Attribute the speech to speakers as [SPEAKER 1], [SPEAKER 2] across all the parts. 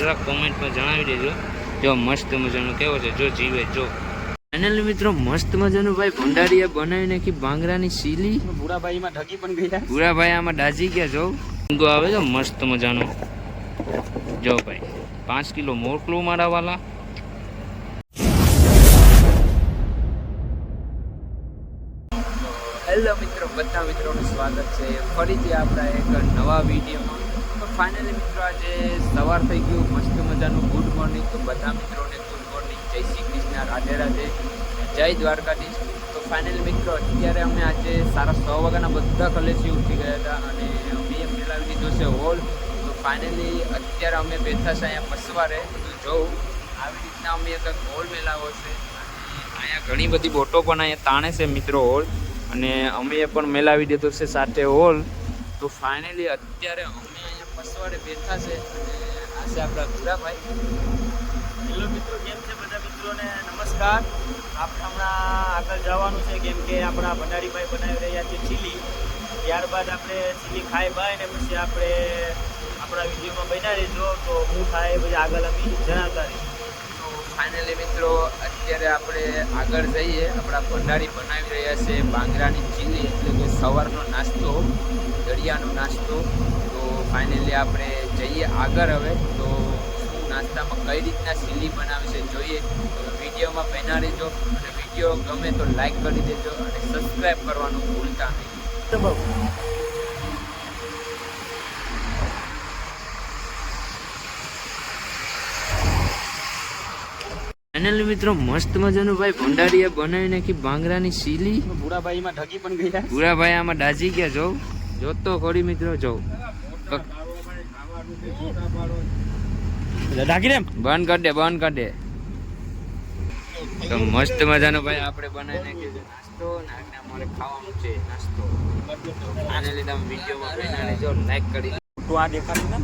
[SPEAKER 1] જરા કોમેન્ટમાં જણાવી દેજો જો મસ્ત મજાનો કેવો છે જો જીવે જો ફાઇનલી મિત્રો મસ્ત મજાનું ભાઈ ભંડારીયા બનાવી નાખી બાંગરાની સીલી
[SPEAKER 2] ભૂરાભાઈમાં ઢગી પણ ગયા
[SPEAKER 1] ભૂરાભાઈ આમાં ડાજી ગયા જો ઊંઘો આવે છે મસ્ત મજાનો જો ભાઈ 5 કિલો મોકલું મારા વાલા હેલો મિત્રો બધા મિત્રોનું સ્વાગત છે ફરીથી આપણા એક નવા વિડીયોમાં તો ફાઇનલી મિત્રો આજે સવાર થઈ ગયું મસ્ત મજાનું ગુડ મોર્નિંગ તો બધા મિત્રોને ગુડ મોર્નિંગ જય શ્રી કૃષ્ણ રાધે રાધે જય દ્વારકાધીશ તો ફાઇનલી મિત્રો અત્યારે અમે આજે 6:30 વાગ્યાના બધા કલેથી ઉઠી ગયા હતા અને અમે એમ મેળવી લીધો છે હોલ તો ફાઇનલી અત્યારે અમે બેઠા છે અહીંયા પસવારે તો જોઉં આવી રીતના અમે એક હોલ મેળાવો છે અને અહીંયા ઘણી બધી બોટો પણ અહીંયા તાણે છે મિત્રો હોલ અને અમે પણ મેળવી દીધો છે સાથે હોલ તો ફાઇનલી અત્યારે અમે અહીંયા પસવાડે બેઠા છે અને આ છે આપણા ભૂરાભાઈ.
[SPEAKER 2] હેલો મિત્રો, કેમ છે બધા મિત્રોને નમસ્કાર. આપણે હમણાં આગળ જવાનું છે કેમ કે આપણા ભંડારીભાઈ બનાવી રહ્યા છે ચીલી. ત્યારબાદ આપણે ચીલી ખાઈ બાય ને પછી આપણે આપણા વિડીયોમાં બન્યા રહીજો તો હું થાય પછી આગળ અમે જણાવતા રહીશું.
[SPEAKER 1] ફાઇનલી મિત્રો અત્યારે આપણે આગળ જઈએ આપણા ભંડારી બનાવી રહ્યા છે બાંગરાની ચીલી એટલે કે સવારનો નાસ્તો દરિયાનો નાસ્તો તો ફાઇનલી આપણે જઈએ આગળ હવે તો શું નાસ્તામાં કઈ રીતના ચીલી બનાવે છે જોઈએ તો વિડીયોમાં બના રહેજો અને વિડીયો ગમે તો લાઈક કરી દેજો અને સબસ્ક્રાઈબ કરવાનું ભૂલતા નહીં. ફાઇનલી મિત્રો મસ્ત મજાનું ભાઈ ભંડારીયા બનાવી નાખી બાંગરાની સીલી
[SPEAKER 2] ભૂરાભાઈમાં ઢગી પણ ગયા
[SPEAKER 1] ભૂરાભાઈ આમાં ડાજી ગયા જોઉં જોતો ખરી મિત્રો જોઉં
[SPEAKER 2] ઢાકી રેમ
[SPEAKER 1] બંધ કરી દે બંધ કરી દે તો મસ્ત મજાનો ભાઈ આપણે બનાવી નાખીએ છે નાસ્તો ને આગળ અમારે ખાવાનું છે નાસ્તો આને લીધે અમે વિડીયોમાં બના લેજો લાઈક કરી
[SPEAKER 2] તો આ દેખાતું ના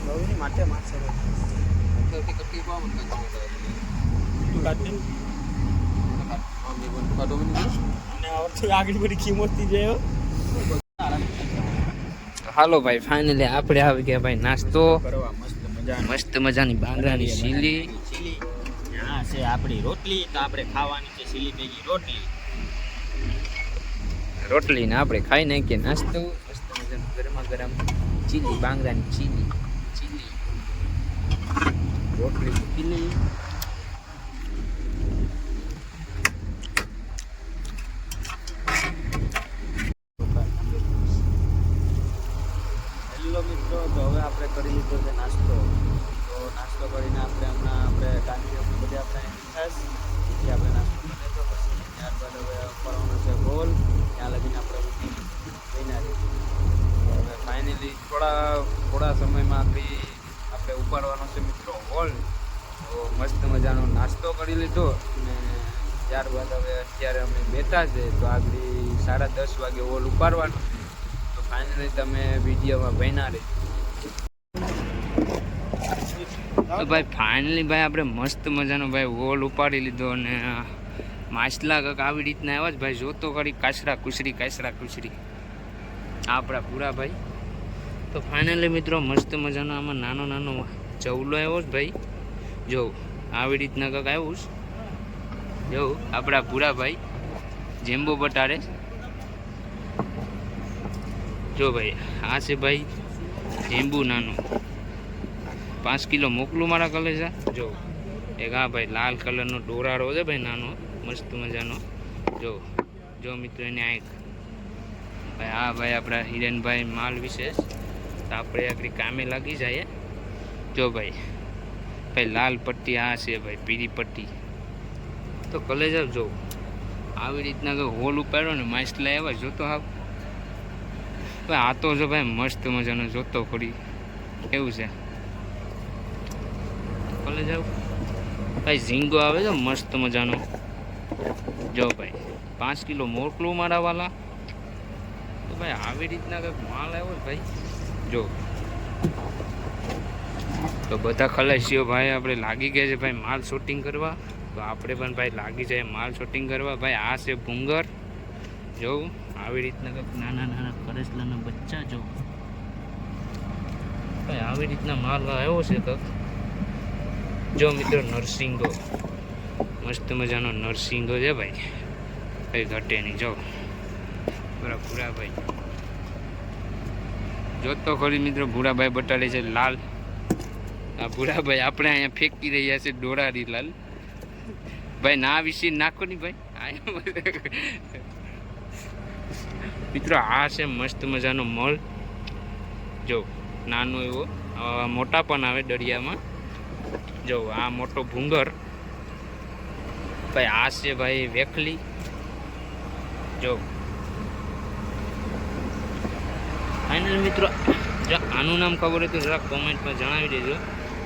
[SPEAKER 2] બધી માટે મારશે આગળ બધી કિંમત જાય.
[SPEAKER 1] હાલો ભાઈ ફાઇનલી આપણે આવી ગયા ભાઈ નાસ્તો
[SPEAKER 2] કરવા
[SPEAKER 1] મસ્ત મજાની બાંગરાની સીલી
[SPEAKER 2] હા છે આપણી રોટલી તો આપણે ખાવાની છે સીલી ભેગી
[SPEAKER 1] રોટલી ને આપણે ખાઈ નાખીએ નાસ્તો મસ્ત મજાનું ગરમા ગરમ ચીલી બાંગરાની ચીલી રોટલી ચીલી
[SPEAKER 2] હેલો મિત્રો, તો હવે આપણે કરી લીધો છે નાસ્તો. તો નાસ્તો કરીને આપણે ટાંકી બધી આપણે ખાસ કે આપણે નાસ્તો કરી લીધો પછી ત્યારબાદ હવે કરવાનો છે ગોલ ત્યાં લગીને આપણે બન્યા રહીશું.
[SPEAKER 1] હવે ફાઇનલી થોડા સમયમાં આપણે ઉપાડવાનો છે મિત્રો હોલ તો મસ્ત મજાનો નાસ્તો કરી લીધો અને ત્યારબાદ હવે અત્યારે અમે બેઠા છે તો આગળ 10:30 વાગે હોલ ઉપાડવાનો છે તો ફાઇનલી તમે વિડીયોમાં બન્યા રહેજો. તો ભાઈ ફાઇનલી ભાઈ આપણે મસ્ત મજાનો ભાઈ હોલ ઉપાડી લીધો અને માછલા કંઈક આવી રીતના આવ્યા જ ભાઈ જોતો કરી કાચરા કુચરી આપણા પૂરા ભાઈ. તો ફાઇનલી મિત્રો મસ્ત મજાનો આમાં નાનો ચવલો આવ્યો જ ભાઈ જો આવી રીતના કંઈક આવ્યું જો આપણા પૂરા ભાઈ જેમ્બો બટાડે જો ભાઈ આ છે ભાઈ જેમ્બુ નાનું 5 કિલો મોકલું મારા કલેજા જો એક આ ભાઈ લાલ કલરનો ડોરાડો છે ભાઈ નાનો મસ્ત મજાનો જો મિત્રો એની આંખ ભાઈ હા ભાઈ આપણા હિરેનભાઈ માલ વિશેષ તો આપણે આગળ કામે લાગી જાય જો ભાઈ લાલ પટ્ટી આ છે ભાઈ પીળી પટ્ટી તો કલેજા જો આવી રીતના કે હોલ ઉપાડ્યો ને માછલા એવા જોતો હા ભાઈ આ તો જો ભાઈ મસ્ત મજાનો જોતો ખરી કેવું છે કલેજા ભાઈ ઝીંગો આવે છે મસ્ત મજાનો જો ભાઈ 5 કિલો મોકલું મારા વાલા તો ભાઈ આવી રીતના કંઈક માલ આવ્યો ભાઈ જો તો બધા ખલાસીઓ ભાઈ આપણે લાગી ગયા છે ભાઈ માલ શૂટિંગ કરવા તો આપણે પણ ભાઈ લાગી જાય માલ શૂટિંગ કરવા ભાઈ આ છે ભૂંગર જો આવી રીતના કંઈક નાના કરસલાના બચ્ચા જો આવી રીતના માલ આવ્યો છે કંઈક. જો મિત્રો નરસિંગો, મસ્ત મજાનો નરસિંગો છે ભાઈ, કંઈ ઘટે નહીં. જો બરાબર ભૂરાભાઈ, જોતો ખરી મિત્રો, ભૂરાભાઈ બટાડે છે લાલ. આ ભૂરાભાઈ આપણે અહીંયા ફેંકી રહ્યા છે ડોરારી લાલ. ભાઈ ના વિશે નાખો નહીં ભાઈ. મિત્રો આ છે મસ્ત મજાનો મળ. જો નાનો એવો, મોટા પણ આવે દરિયામાં. જો આ મોટો ભૂંગર ભાઈ. આ છે ભાઈ વેખલી. જો ફાઇનલ મિત્રો, જો આનું નામ ખબર હોય તો જરા કોમેન્ટમાં જણાવી દેજો.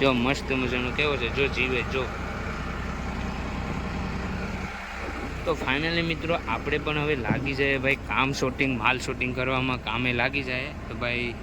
[SPEAKER 1] જો મસ્ત મજાનો કેવો છે, જો જીવે જો. તો ફાઇનલી મિત્રો આપણે પણ હવે લાગી જાય ભાઈ કામ શૂટિંગ, માલ શૂટિંગ કરવામાં કામે લાગી જાય. તો ભાઈ